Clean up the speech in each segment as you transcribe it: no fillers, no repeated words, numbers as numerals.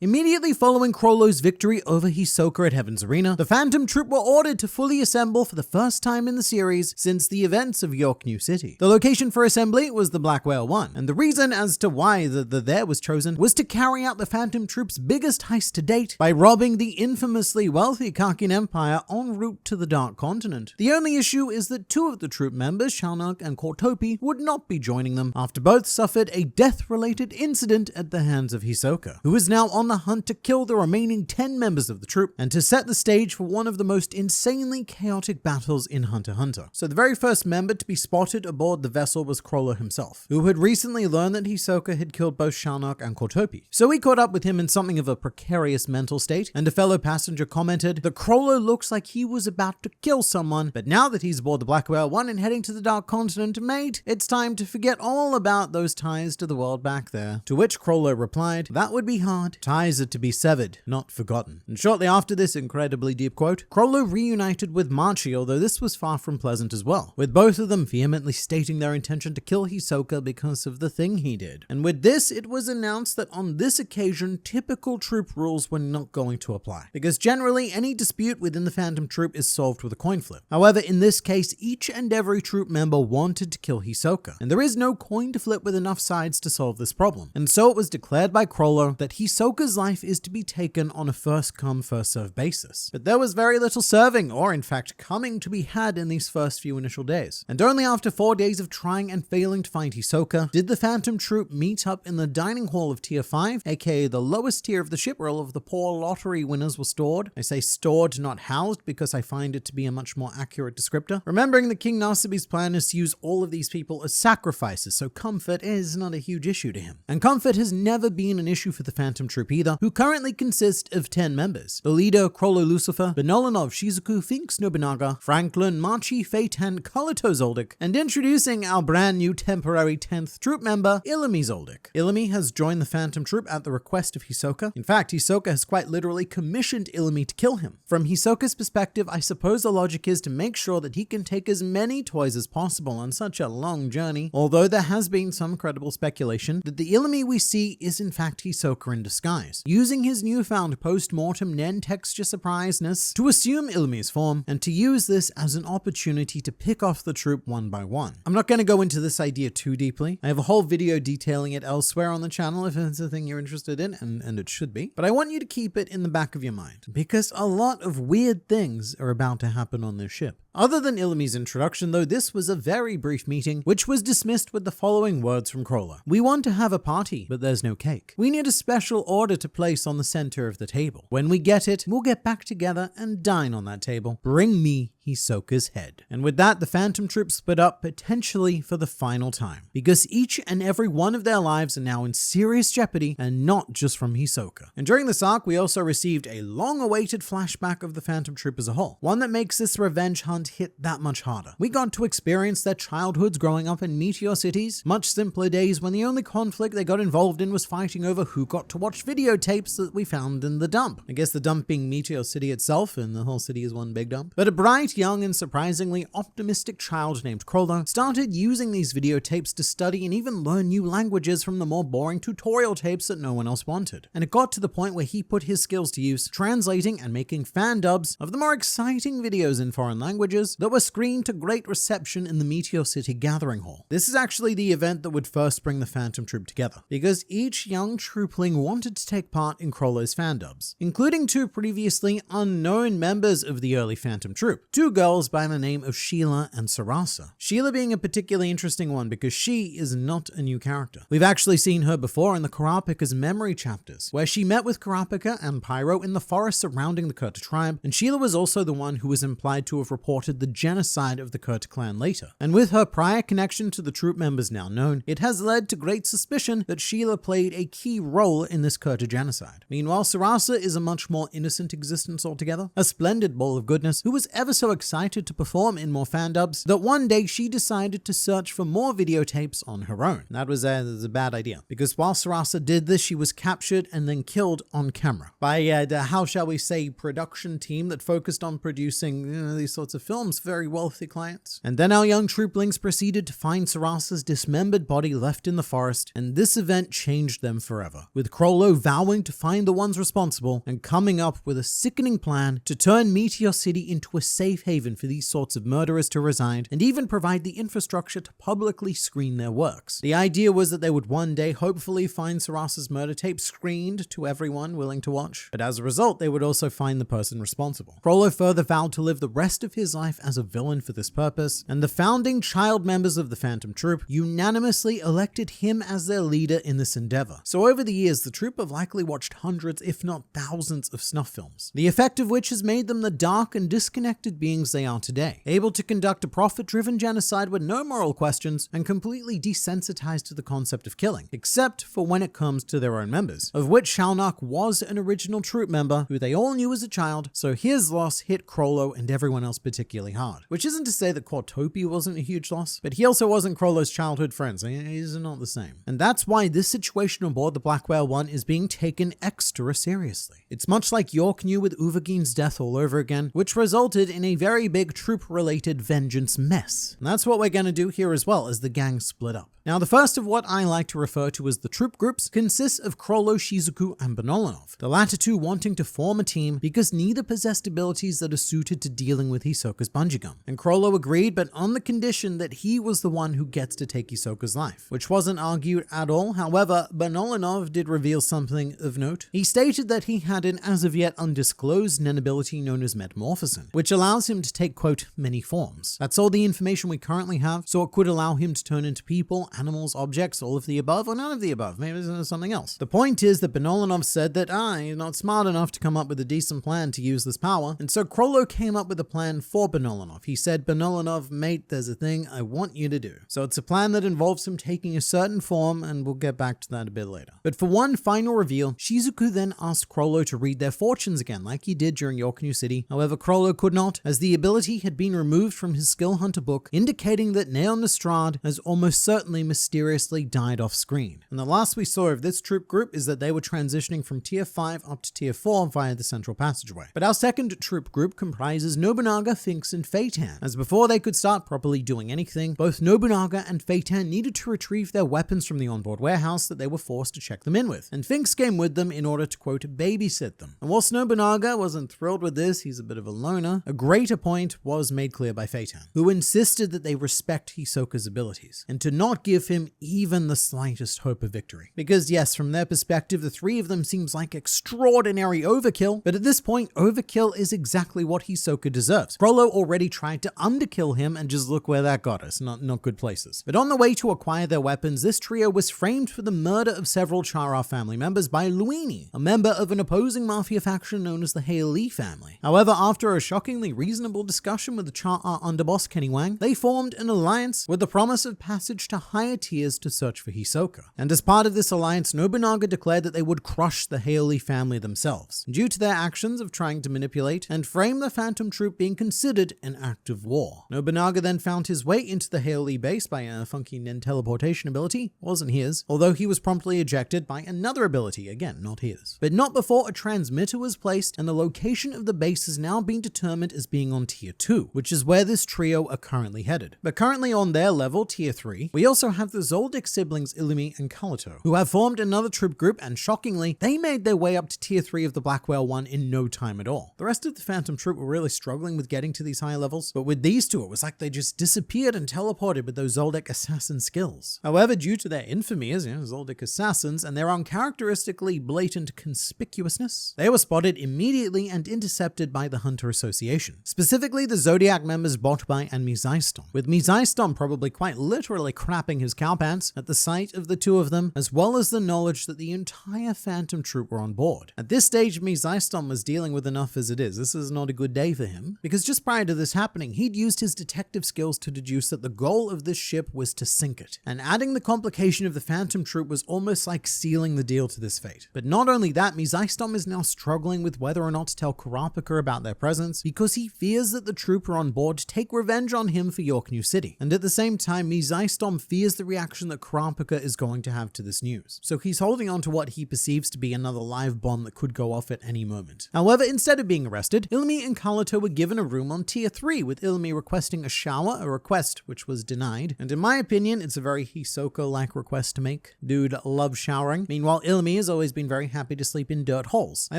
Immediately following Chrollo's victory over Hisoka at Heaven's Arena, the Phantom Troop were ordered to fully assemble for the first time in the series since the events of York New City. The location for assembly was the Black Whale 1, and the reason as to why the there was chosen was to carry out the Phantom Troop's biggest heist to date by robbing the infamously wealthy Kakin Empire en route to the Dark Continent. The only issue is that two of the troop members, Shalnok and Kortopi, would not be joining them after both suffered a death-related incident at the hands of Hisoka, who is now on the hunt to kill the remaining 10 members of the troop and to set the stage for one of the most insanely chaotic battles in Hunter x Hunter. So the very first member to be spotted aboard the vessel was Chrollo himself, who had recently learned that Hisoka had killed both Shalnok and Kortopi. So he caught up with him in something of a precarious mental state, and a fellow passenger commented that Chrollo looks like he was about to kill someone, but now that he's aboard the Black Whale 1 and heading to the Dark Continent, mate, it's time to forget all about those ties to the world back there. To which Chrollo replied, "That would be hard. Ties are to be severed, not forgotten." And shortly after this incredibly deep quote, Chrollo reunited with Machi, although this was far from pleasant as well, with both of them vehemently stating their intention to kill Hisoka because of the thing he did. And with this, it was announced that on this occasion, typical troop rules were not going to apply, because generally any dispute within the Phantom Troop is solved with a coin flip. However, in this case, each and every troop member wanted to kill Hisoka, and there is no coin to flip with enough sides to solve this problem. And so it was declared by Chrollo that Hisoka's life is to be taken on a first-come, first-served basis. But there was very little serving, or in fact coming, to be had in these first few initial days. And only after 4 days of trying and failing to find Hisoka did the Phantom Troop meet up in the dining hall of Tier 5, aka the lowest tier of the ship where all of the poor lottery winners were stored. I say stored, not housed, because I find it to be a much more accurate descriptor. Remembering that King Nasabi's plan is to use all of these people as sacrifices, so comfort is not a huge issue to him. And comfort has never been an issue for the Phantom Troop either, who currently consist of 10 members. The leader, Chrollo Lucifer, Benolanov Shizuku, Finks Nobunaga, Franklin, Machi, Fate, and Kalito Zoldyck, and introducing our brand new temporary 10th troop member, Illumi Zoldyck. Illumi has joined the Phantom Troop at the request of Hisoka. In fact, Hisoka has quite literally commissioned Illumi to kill him. From Hisoka's perspective, I suppose the logic is to make sure that he can take as many toys as possible on such a long journey, although there has been some credible speculation that the Illumi we see is in fact Hisoka in disguise, using his newfound post-mortem Nen texture surpriseness to assume Illumi's form and to use this as an opportunity to pick off the troop one by one. I'm not going to go into this idea too deeply. I have a whole video detailing it elsewhere on the channel if it's a thing you're interested in, and it should be. But I want you to keep it in the back of your mind, because a lot of weird things are about to happen on this ship. Other than Illumi's introduction, though, this was a very brief meeting, which was dismissed with the following words from Chrollo. "We want to have a party, but there's no cake. We need a special order to place on the center of the table. When we get it, we'll get back together and dine on that table. Bring me Hisoka's head." And with that, the Phantom Troop split up, potentially for the final time, because each and every one of their lives are now in serious jeopardy, and not just from Hisoka. And during this arc, we also received a long-awaited flashback of the Phantom Troop as a whole, one that makes this revenge hunt hit that much harder. We got to experience their childhoods growing up in Meteor Cities, much simpler days when the only conflict they got involved in was fighting over who got to watch videotapes that we found in the dump. I guess the dump being Meteor City itself, and the whole city is one big dump. But a bright, young, and surprisingly optimistic child named Chrollo started using these videotapes to study and even learn new languages from the more boring tutorial tapes that no one else wanted. And it got to the point where he put his skills to use, translating and making fan dubs of the more exciting videos in foreign languages that were screened to great reception in the Meteor City Gathering Hall. This is actually the event that would first bring the Phantom Troop together, because each young troopling wanted to take part in Chrollo's fan dubs, including two previously unknown members of the early Phantom Troop, two girls by the name of Sheila and Sarasa. Sheila being a particularly interesting one because she is not a new character. We've actually seen her before in the Kurapika's memory chapters, where she met with Kurapika and Pyro in the forest surrounding the Kurta tribe, and Sheila was also the one who was implied to have reported the genocide of the Kurta clan later. And with her prior connection to the troop members now known, it has led to great suspicion that Sheila played a key role in this Kurta genocide. Meanwhile, Sarasa is a much more innocent existence altogether, a splendid ball of goodness who was ever so so excited to perform in more fan dubs that one day she decided to search for more videotapes on her own. That was a bad idea, because while Sarasa did this, she was captured and then killed on camera by the, how shall we say, production team that focused on producing these sorts of films for very wealthy clients. And then our young trooplings proceeded to find Sarasa's dismembered body left in the forest, and this event changed them forever, with Crollo vowing to find the ones responsible and coming up with a sickening plan to turn Meteor City into a safe haven for these sorts of murderers to reside, and even provide the infrastructure to publicly screen their works. The idea was that they would one day hopefully find Sarasa's murder tape screened to everyone willing to watch, but as a result they would also find the person responsible. Crollo further vowed to live the rest of his life as a villain for this purpose, and the founding child members of the Phantom Troop unanimously elected him as their leader in this endeavor. So over the years, the troop have likely watched hundreds, if not thousands, of snuff films, the effect of which has made them the dark and disconnected beings they are today, able to conduct a profit-driven genocide with no moral questions and completely desensitized to the concept of killing, except for when it comes to their own members, of which Shalnak was an original troop member who they all knew as a child, so his loss hit Crollo and everyone else particularly hard. Which isn't to say that Quatopia wasn't a huge loss, but he also wasn't Crollo's childhood friend, so he's not the same. And that's why this situation on board the Black Whale 1 is being taken extra seriously. It's much like York knew with Uvagin's death all over again, which resulted in a very big troop-related vengeance mess. And that's what we're gonna do here as well, as the gang split up. Now, the first of what I like to refer to as the troop groups consists of Crollo, Shizuku, and Benolinov, the latter two wanting to form a team because neither possessed abilities that are suited to dealing with Hisoka's bungee gum. And Crollo agreed, but on the condition that he was the one who gets to take Hisoka's life, which wasn't argued at all. However, Benolinov did reveal something of note. He stated that he had an as of yet undisclosed Nen ability known as Metamorphosin, which allows him to take, quote, many forms. That's all the information we currently have, so it could allow him to turn into people, animals, objects, all of the above, or none of the above. Maybe there's something else. The point is that Benolinov said that you're not smart enough to come up with a decent plan to use this power, and so Crollo came up with a plan for Benolinov. He said, Benolinov, mate, there's a thing I want you to do. So it's a plan that involves him taking a certain form, and we'll get back to that a bit later. But for one final reveal, Shizuku then asked Crollo to read their fortunes again, like he did during York New City. However, Crollo could not, as the ability had been removed from his Skill Hunter book, indicating that Neon Lestrade has almost certainly mysteriously died off screen. And the last we saw of this troop group is that they were transitioning from tier 5 up to tier 4 via the central passageway. But our second troop group comprises Nobunaga, Finks, and Feitan, as before they could start properly doing anything, both Nobunaga and Feitan needed to retrieve their weapons from the onboard warehouse that they were forced to check them in with, and Finks came with them in order to, quote, babysit them. And whilst Nobunaga wasn't thrilled with this, he's a bit of a loner, a greater point was made clear by Feitan, who insisted that they respect Hisoka's abilities, and to not give him even the slightest hope of victory. Because yes, from their perspective, the three of them seems like extraordinary overkill, but at this point, overkill is exactly what Hisoka deserves. Crollo already tried to underkill him, and just look where that got us, not good places. But on the way to acquire their weapons, this trio was framed for the murder of several Chara family members by Luini, a member of an opposing mafia faction known as the Haley family. However, after a shockingly reasonable discussion with the Chara underboss Kenny Wang, they formed an alliance with the promise of passage to higher tiers to search for Hisoka. And as part of this alliance, Nobunaga declared that they would crush the Haley family themselves, due to their actions of trying to manipulate and frame the Phantom Troop being considered an act of war. Nobunaga then found his way into the Haley base by a funky Nen teleportation ability, wasn't his, although he was promptly ejected by another ability, again not his. But not before a transmitter was placed, and the location of the base has now been determined as being on tier 2, which is where this trio are currently headed. But currently on their level, tier 3, we also have the Zoldyck siblings Illumi and Kalito, who have formed another troop group, and shockingly, they made their way up to tier 3 of the Black Whale 1 in no time at all. The rest of the Phantom Troop were really struggling with getting to these higher levels, but with these two, it was like they just disappeared and teleported with those Zoldyck assassin skills. However, due to their infamy as Zoldyck assassins and their uncharacteristically blatant conspicuousness, they were spotted immediately and intercepted by the Hunter Association, specifically the Zodiac members Botbai and Mizaiston, with Mizaiston probably quite literally crapping his cowpants at the sight of the two of them, as well as the knowledge that the entire Phantom Troop were on board. At this stage, Mizaiston was dealing with enough as it is. This is not a good day for him, because just prior to this happening, he'd used his detective skills to deduce that the goal of this ship was to sink it, and adding the complication of the Phantom Troop was almost like sealing the deal to this fate. But not only that, Mizaiston is now struggling with whether or not to tell Kurapika about their presence, because he fears that the trooper on board take revenge on him for York New City, and at the same time, Mizystom fears the reaction that Kurapika is going to have to this news. So he's holding on to what he perceives to be another live bomb that could go off at any moment. However, instead of being arrested, Illumi and Kalito were given a room on tier 3, with Illumi requesting a shower, a request which was denied. And in my opinion, it's a very Hisoka-like request to make. Dude loves showering. Meanwhile, Illumi has always been very happy to sleep in dirt holes. I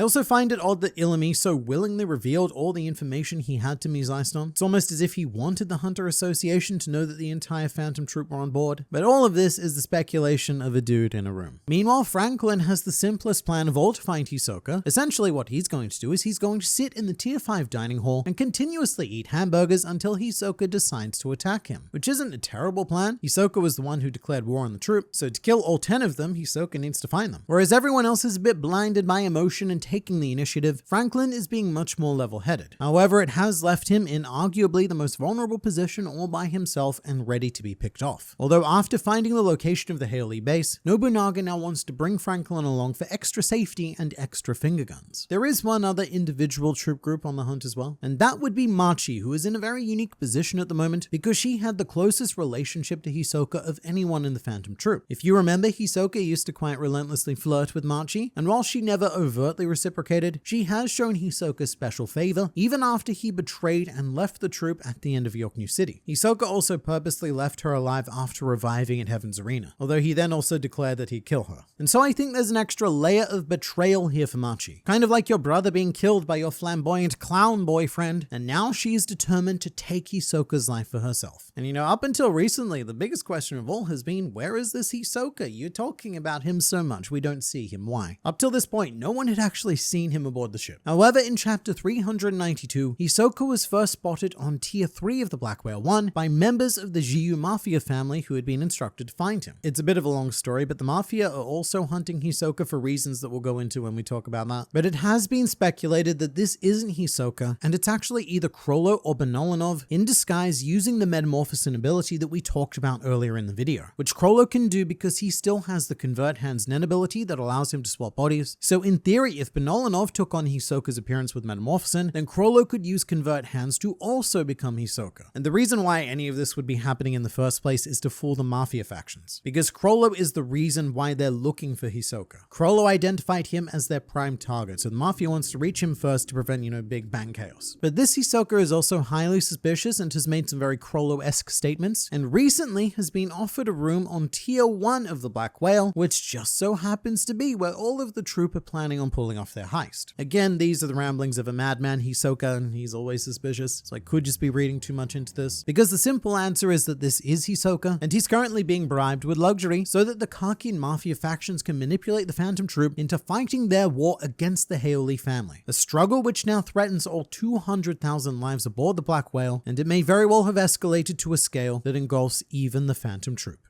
also find it odd that Illumi so willingly revealed all the information he had to Mizystom. It's almost as if he wanted the Hunter Association to know that the entire Phantom Troop were on board. But all of this is the speculation of a dude in a room. Meanwhile, Franklin has the simplest plan of all to find Hisoka. Essentially, what he's going to do is he's going to sit in the tier 5 dining hall and continuously eat hamburgers until Hisoka decides to attack him, which isn't a terrible plan. Hisoka was the one who declared war on the troop, so to kill all 10 of them, Hisoka needs to find them. Whereas everyone else is a bit blinded by emotion and taking the initiative, Franklin is being much more level-headed. However, it has left him in arguably the most vulnerable position all by himself and ready to be picked off. Although after finding the location of the Hailey base, Nobunaga now wants to bring Franklin along for extra safety and extra finger guns. There is one other individual troop group on the hunt as well, and that would be Machi, who is in a very unique position at the moment because she had the closest relationship to Hisoka of anyone in the Phantom Troop. If you remember, Hisoka used to quite relentlessly flirt with Machi, and while she never overtly reciprocated, she has shown Hisoka special favor even after he betrayed and left the troop at the end of York New City. Hisoka also purposely left her alive after reviving at Heaven's Arena, although he then also declared that he'd kill her. And so I think there's an extra layer of betrayal here for Machi. Kind of like your brother being killed by your flamboyant clown boyfriend, and now she's determined to take Hisoka's life for herself. And up until recently, the biggest question of all has been, where is this Hisoka? You're talking about him so much, we don't see him. Why? Up till this point, no one had actually seen him aboard the ship. However, in chapter 392, Hisoka was first spotted on tier 3 of the Black Whale 1 by members of the Jiyu Mafia family who had been instructed to find him. It's a bit of a long story, but the Mafia are also hunting Hisoka for reasons that we'll go into when we talk about that. But it has been speculated that this isn't Hisoka, and it's actually either Krollo or Benolanov in disguise using the metamorphosin ability that we talked about earlier in the video, which Krollo can do because he still has the Convert Hands Nen ability that allows him to swap bodies. So in theory, if Benolanov took on Hisoka's appearance with metamorphosin, then Krollo could use Convert Hands to also become Hisoka. And the reason why any of this would be happening in the first place is to fool the Mafia factions, because Krollo is the reason why they're looking for Hisoka. Krollo identified him as their prime target, so the Mafia wants to reach him first to prevent, big bang chaos. But this Hisoka is also highly suspicious and has made some very Krollo-esque statements, and recently has been offered a room on tier 1 of the Black Whale, which just so happens to be where all of the troop are planning on pulling off their heist. Again, these are the ramblings of a madman Hisoka, and he's always suspicious, so I could just be reading too much into this, because the simple answer is that this is Hisoka, and he's currently being bribed with luxury so that the Khaki and Mafia factions can manipulate the Phantom Troop into fighting their war against the Hailey family. A struggle which now threatens all 200,000 lives aboard the Black Whale, and it may very well have escalated to a scale that engulfs even the Phantom Troop.